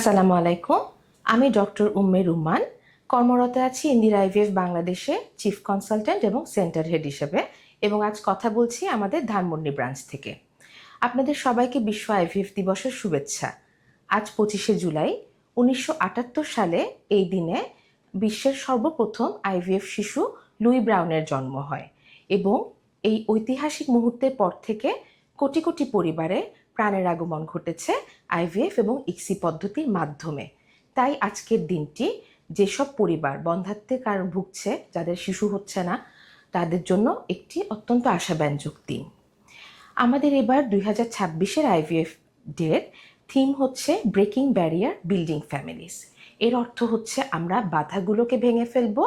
আসসালামু আলাইকুম। আমি ডক্টর উম্মে রুমান, কর্মরত আছি ইন্দিরা আইভিএফ বাংলাদেশে চিফ কনসালট্যান্ট এবং সেন্টার হেড হিসেবে, এবং আজ কথা বলছি আমাদের ধানমন্ডি ব্রাঞ্চ থেকে। আপনাদের সবাইকে বিশ্ব আইভিএফ দিবসের শুভেচ্ছা। আজ 25শে জুলাই 1978 সালে এই দিনে বিশ্বের সর্বপ্রথম আইভিএফ শিশু লুই ব্রাউনের জন্ম হয়, এবং এই ঐতিহাসিক মুহূর্তের পর থেকে কোটি কোটি পরিবারে প্রাণের আগমন ঘটেছে আইভিএফ এবং ইক্সি পদ্ধতির মাধ্যমে। তাই আজকের দিনটি যেসব পরিবার বন্ধ্যাত্বের কারণ ভুগছে, যাদের শিশু হচ্ছে না, তাদের জন্য একটি অত্যন্ত আশাব্যঞ্জক দিন। আমাদের এবার 2026-এর আইভিএফ ডের থিম হচ্ছে ব্রেকিং ব্যারিয়ার বিল্ডিং ফ্যামিলিজ। এর অর্থ হচ্ছে আমরা বাধাগুলোকে ভেঙে ফেলবো,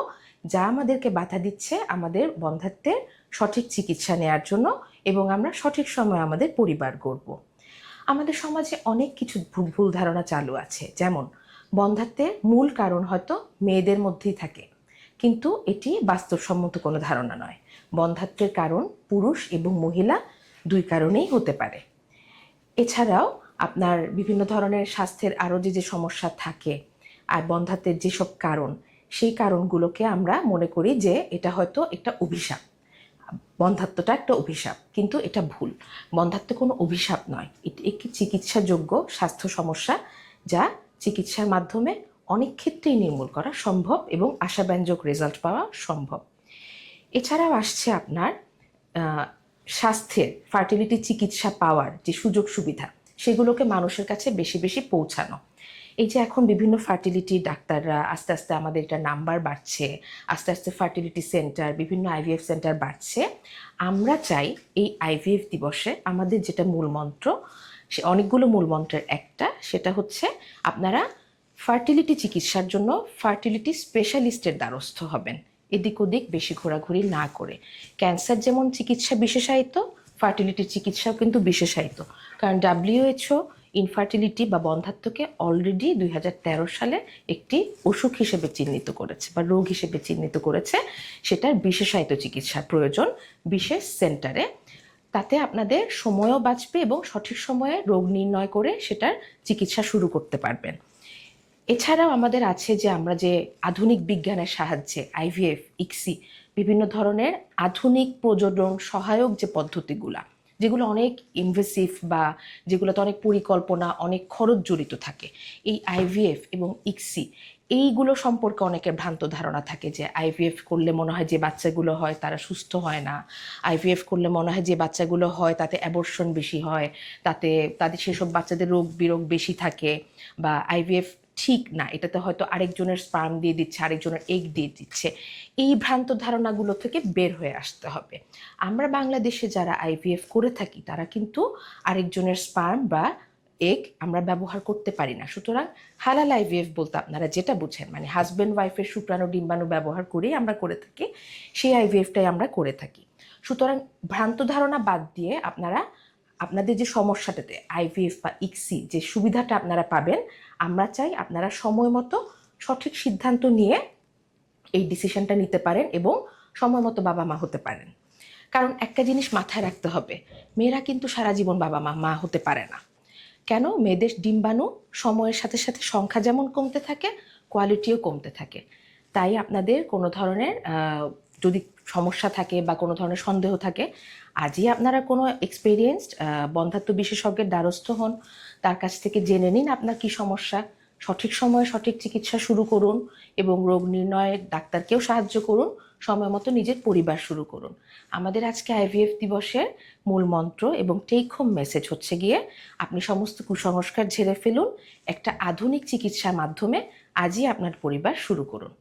যা আমাদেরকে বাধা দিচ্ছে আমাদের বন্ধ্যাত্বের সঠিক চিকিৎসা নেওয়ার জন্য, এবং আমরা সঠিক সময়ে আমাদের পরিবার গড়ব। আমাদের সমাজে অনেক কিছু ভুল ধারণা চালু আছে, যেমন বন্ধ্যাত্বের মূল কারণ হয়তো মেয়েদের মধ্যেই থাকে, কিন্তু এটি বাস্তবসম্মত কোনো ধারণা নয়। বন্ধ্যাত্বের কারণ পুরুষ এবং মহিলা দুই কারণেই হতে পারে। এছাড়াও আপনার বিভিন্ন ধরনের স্বাস্থ্যের আরও যে সমস্যা থাকে, আর বন্ধ্যাত্বের যেসব কারণ, সেই কারণগুলোকে আমরা মনে করি যে এটা হয়তো একটা অভিশাপ। বন্ধ্যাত্বটা একটা অভিশাপ, কিন্তু এটা ভুল। বন্ধ্যাত্ব কোনো অভিশাপ নয়, এটি একটি চিকিৎসাযোগ্য স্বাস্থ্য সমস্যা, যা চিকিৎসার মাধ্যমে অনেক ক্ষেত্রেই নির্মূল করা সম্ভব এবং আশাব্যঞ্জক রেজাল্ট পাওয়া সম্ভব। এছাড়াও আসছে আপনার স্বাস্থ্যের ফার্টিলিটি চিকিৎসা পাওয়ার যে সুযোগ সুবিধা, সেগুলোকে মানুষের কাছে বেশি বেশি পৌঁছানো। এই যে এখন বিভিন্ন ফার্টিলিটি ডাক্তাররা আস্তে আস্তে, আমাদের এটা নাম্বার বাড়ছে, আস্তে আস্তে ফার্টিলিটি সেন্টার, বিভিন্ন আইভিএফ সেন্টার বাড়ছে। আমরা চাই এই আইভিএফ দিবসে আমাদের যেটা মূল মন্ত্র, সে অনেকগুলো মূল মন্ত্রের একটা, সেটা হচ্ছে আপনারা ফার্টিলিটি চিকিৎসার জন্য ফার্টিলিটি স্পেশালিস্টের দ্বারস্থ হবেন, এদিক ওদিক বেশি ঘোরাঘুরি না করে। ক্যান্সার যেমন চিকিৎসা বিশেষায়িত, ফার্টিলিটি চিকিৎসাও কিন্তু বিশেষায়িত, কারণ WHO ইনফার্টিলিটি বা বন্ধ্যাত্বকে অলরেডি 2013 সালে একটি অসুখ হিসেবে চিহ্নিত করেছে বা রোগ হিসেবে চিহ্নিত করেছে। সেটার বিশেষায়িত চিকিৎসার প্রয়োজন বিশেষ সেন্টারে। তাতে আপনাদের সময়ও বাঁচবে এবং সঠিক সময়ে রোগ নির্ণয় করে সেটার চিকিৎসা শুরু করতে পারবেন। এছাড়াও আমাদের আছে যে আমরা যে আধুনিক বিজ্ঞানের সাহায্যে আইভিএফ, ইক্সি, বিভিন্ন ধরনের আধুনিক প্রজনন সহায়ক যে পদ্ধতিগুলা, যেগুলো অনেক ইনভেসিভ বা যেগুলোতে অনেক পরিকল্পনা, অনেক খরচ জড়িত থাকে, এই আইভিএফ এবং ইক্সি এইগুলো সম্পর্কে অনেকের ভ্রান্ত ধারণা থাকে যে আইভিএফ করলে মনে হয় যে বাচ্চাগুলো হয় তারা সুস্থ হয় না, আইভিএফ করলে মনে হয় যে বাচ্চাগুলো হয় তাতে অ্যাবর্শন বেশি হয়, তাদের সেসব বাচ্চাদের রোগ বিরোগ বেশি থাকে, বা আইভিএফ ঠিক না, এটাতে হয়তো আরেকজনের স্পার্ম দিয়ে দিচ্ছে, আরেকজনের এগ দিয়ে দিচ্ছে। এই ভ্রান্ত ধারণাগুলো থেকে বের হয়ে আসতে হবে। আমরা বাংলাদেশে যারা আইভিএফ করে থাকি, তারা কিন্তু আরেকজনের স্পার্ম বা এগ আমরা ব্যবহার করতে পারি না। সুতরাং হালাল আইভিএফ বলতে আপনারা যেটা বুঝেন, মানে হাজব্যান্ড ওয়াইফের শুক্রাণু ডিম্বাণু ব্যবহার করেই আমরা করে থাকি, সেই আইভিএফটাই আমরা করে থাকি। সুতরাং ভ্রান্ত ধারণা বাদ দিয়ে আপনারা আপনাদের যে সমস্যাটাতে আইভিএফ বা ইক্সি যে সুবিধাটা আপনারা পাবেন, আমরা চাই আপনারা সময় মতো সঠিক সিদ্ধান্ত নিয়ে এই ডিসিশনটা নিতে পারেন এবং সময় মতো বাবা মা হতে পারেন। কারণ একটা জিনিস মাথায় রাখতে হবে, মেয়েরা কিন্তু সারা জীবন বাবা মা হতে পারে না। কেন? মেয়েদের ডিম্বাণু সময়ের সাথে সাথে সংখ্যা যেমন কমতে থাকে, কোয়ালিটিও কমতে থাকে। তাই আপনাদের কোনো ধরনের যদি সমস্যা থাকে বা কোনো ধরনের সন্দেহ থাকে, আজই আপনারা কোনো এক্সপেরিয়েন্সড বন্ধ্যাত্ব বিশেষজ্ঞের দ্বারস্থ হন, তার কাছ থেকে জেনে নিন আপনার কী সমস্যা, সঠিক সময়ে সঠিক চিকিৎসা শুরু করুন এবং রোগ নির্ণয়ে ডাক্তারকেও সাহায্য করুন, সময় মতো নিজের পরিবার শুরু করুন। আমাদের আজকে আইভিএফ দিবসের মূল মন্ত্র এবং টেক হোম মেসেজ হচ্ছে গিয়ে, আপনি সমস্ত কুসংস্কার ঝেড়ে ফেলুন, একটা আধুনিক চিকিৎসার মাধ্যমে আজই আপনার পরিবার শুরু করুন।